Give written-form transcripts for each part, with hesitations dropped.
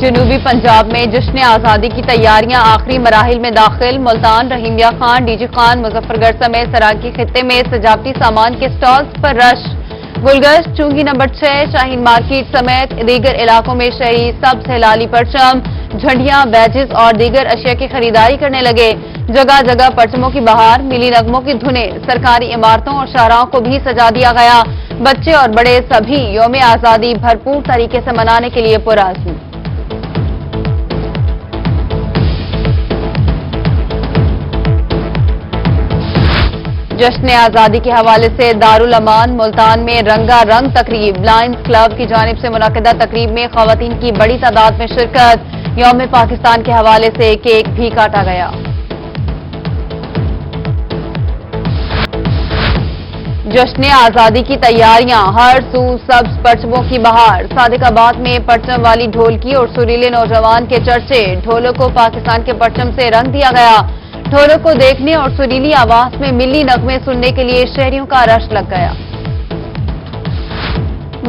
جنوبی پنجاب میں جشن آزادی کی تیاریاں آخری مراحل میں داخل. ملتان، رحیمیہ خان، ڈی جی خان، مظفر گڑھ سمیت سرائیکی خطے میں سجاوٹی سامان کے سٹالز پر رش. گلگشت، چونگی نمبر 6، شاہین مارکیٹ سمیت دیگر علاقوں میں شہری سبز ہلالی پرچم، جھنڈیاں، بیجز اور دیگر اشیاء کی خریداری کرنے لگے. جگہ جگہ پرچموں کی بہار، ملی نغموں کی دھنیں. سرکاری عمارتوں اور شاہراہوں کو بھی سجا دیا گیا. بچے اور بڑے سبھی یوم آزادی بھرپور طریقے سے منانے کے لیے پرعزم. جشن آزادی کے حوالے سے دارالامان ملتان میں رنگا رنگ تقریب. لائنز کلب کی جانب سے منعقدہ تقریب میں خواتین کی بڑی تعداد میں شرکت. یوم پاکستان کے حوالے سے کیک بھی کاٹا گیا. جشن آزادی کی تیاریاں، ہر سو سبز پرچموں کی بہار. صادق آباد میں پرچم والی ڈھولکی اور سریلے نوجوان کے چرچے. ڈھولوں کو پاکستان کے پرچم سے رنگ دیا گیا. ڈھولوں کو دیکھنے اور سریلی آواز میں ملی نغمے سننے کے لیے شہریوں کا رش لگ گیا.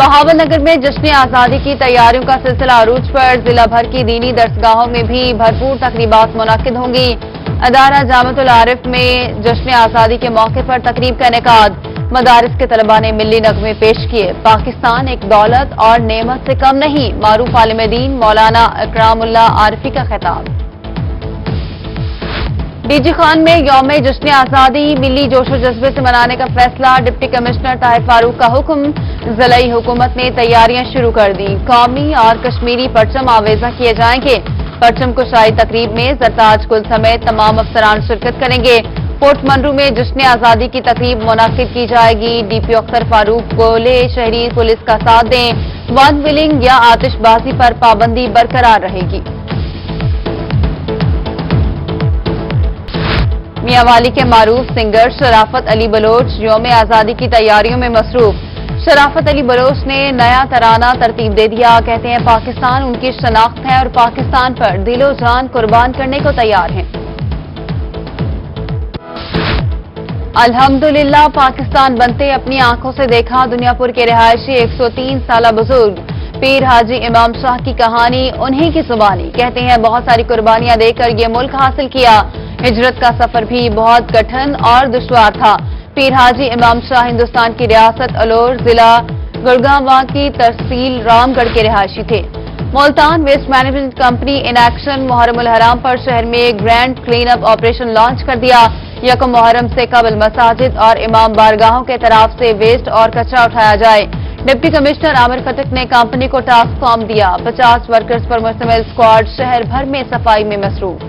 بہاول نگر میں جشن آزادی کی تیاریوں کا سلسلہ عروج پر. ضلع بھر کی دینی درسگاہوں میں بھی بھرپور تقریبات منعقد ہوں گی. ادارہ جامعۃ العارف میں جشن آزادی کے موقع پر تقریب کا انعقاد. مدارس کے طلباء نے ملی نغمے پیش کیے. پاکستان ایک دولت اور نعمت سے کم نہیں، معروف عالم دین مولانا اکرام اللہ عارفی کا خطاب. ڈی جی خان میں یوم جشن آزادی ملی جوش و جذبے سے منانے کا فیصلہ. ڈپٹی کمشنر طاہر فاروق کا حکم. ضلعی حکومت نے تیاریاں شروع کر دی. قومی اور کشمیری پرچم آویزاں کیے جائیں گے. پرچم کشائی تقریب میں زرتاج کل سمیت تمام افسران شرکت کریں گے. پورٹ منرو میں جشن آزادی کی تقریب منعقد کی جائے گی. ڈی پی اختر فاروق بولے شہری پولیس کا ساتھ دیں. ون ویلنگ یا آتش بازی پر پابندی برقرار رہے گی. میاں والی کے معروف سنگر شرافت علی بلوچ یوم آزادی کی تیاریوں میں مصروف. شرافت علی بلوچ نے نیا ترانہ ترتیب دے دیا. کہتے ہیں پاکستان ان کی شناخت ہے اور پاکستان پر دل و جان قربان کرنے کو تیار ہیں. الحمدللہ پاکستان بنتے اپنی آنکھوں سے دیکھا. دنیا پور کے رہائشی 103 سالہ بزرگ پیر حاجی امام شاہ کی کہانی انہی کی زبانی. کہتے ہیں بہت ساری قربانیاں دے کر یہ ملک حاصل کیا. ہجرت کا سفر بھی بہت کٹھن اور دشوار تھا. پیر حاجی امام شاہ ہندوستان کی ریاست الور ضلع گڑگاواں کی تحصیل رام گڑھ کے رہائشی تھے. Multan waste management company in action Muharram al-Haram پر شہر میں grand clean up operation launch کر دیا. یکم محرم سے قبل مساجد اور امام بارگاہوں کے طرف سے ویسٹ اور کچرا اٹھایا جائے. ڈپٹی کمشنر عامر فتق نے کمپنی کو ٹاسک فارم دیا. 50 ورکرز پر مشتمل اسکواڈ شہر بھر میں صفائی میں مصروف.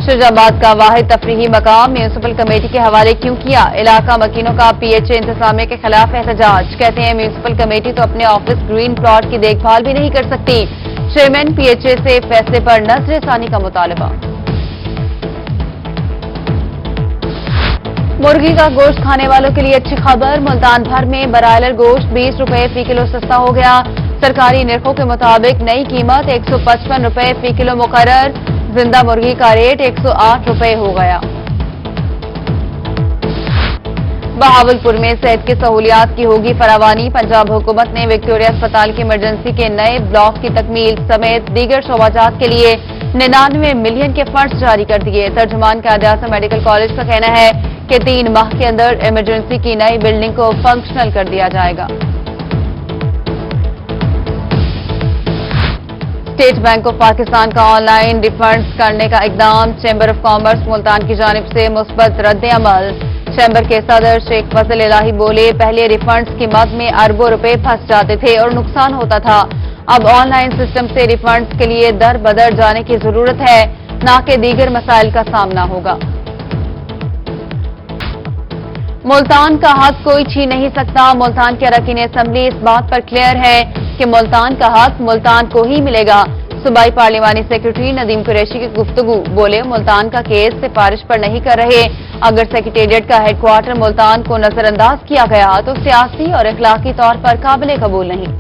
شجاباد کا واحد تفریحی مقام میونسپل کمیٹی کے حوالے کیوں کیا؟ علاقہ مکینوں کا پی ایچ اے انتظامیہ کے خلاف احتجاج. کہتے ہیں میونسپل کمیٹی تو اپنے آفس گرین پلاٹ کی دیکھ بھال بھی نہیں کر سکتی. چیئرمین پی ایچ اے سے فیصلے پر نظر ثانی کا مطالبہ. مرغی کا گوشت کھانے والوں کے لیے اچھی خبر. ملتان بھر میں برائلر گوشت 20 روپے فی کلو سستا ہو گیا. سرکاری نرخوں کے مطابق نئی قیمت 155 روپے فی کلو مقرر. زندہ مرغی کا ریٹ 108 روپے ہو گیا. بہاولپور میں صحت کی سہولیات کی ہوگی فراوانی. پنجاب حکومت نے وکٹوریہ اسپتال کی ایمرجنسی کے نئے بلاک کی تکمیل سمیت دیگر شعبات کے لیے 99 ملین کے فنڈز جاری کر دیے. ترجمان قائد اعظم میڈیکل کالج کا کہنا ہے کہ 3 ماہ کے اندر ایمرجنسی کی نئی بلڈنگ کو فنکشنل کر دیا جائے گا. اسٹیٹ بینک آف پاکستان کا آن لائن ریفنڈز کرنے کا اقدام. چیمبر آف کامرس ملتان کی جانب سے مثبت رد عمل. چیمبر کے صدر شیخ فضل الہی بولے پہلے ریفنڈز کی مد میں اربوں روپے پھنس جاتے تھے اور نقصان ہوتا تھا. اب آن لائن سسٹم سے ریفنڈز کے لیے در بدر جانے کی ضرورت ہے، نہ کہ دیگر مسائل کا سامنا ہوگا. ملتان کا حق کوئی چھین نہیں سکتا. ملتان کے اراکین اسمبلی اس بات پر کلیئر ہے کہ ملتان کا حق ملتان کو ہی ملے گا. صوبائی پارلیمانی سیکرٹری ندیم قریشی کی گفتگو. بولے ملتان کا کیس سفارش پر نہیں کر رہے. اگر سیکریٹریٹ کا ہیڈ کوارٹر ملتان کو نظر انداز کیا گیا تو سیاسی اور اخلاقی طور پر قابل قبول نہیں.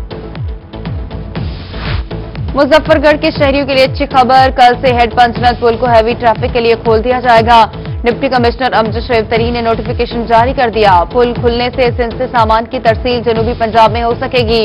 مظفر گڑھ کے شہریوں کے لیے اچھی خبر. کل سے ہیڈ پنچنت پل کو ہیوی ٹریفک کے لیے کھول دیا جائے گا. ڈپٹی کمشنر امجد شعیب ترین نے نوٹیفیکیشن جاری کر دیا. پل کھلنے سے سندھ سے سامان کی ترسیل جنوبی پنجاب میں ہو سکے گی.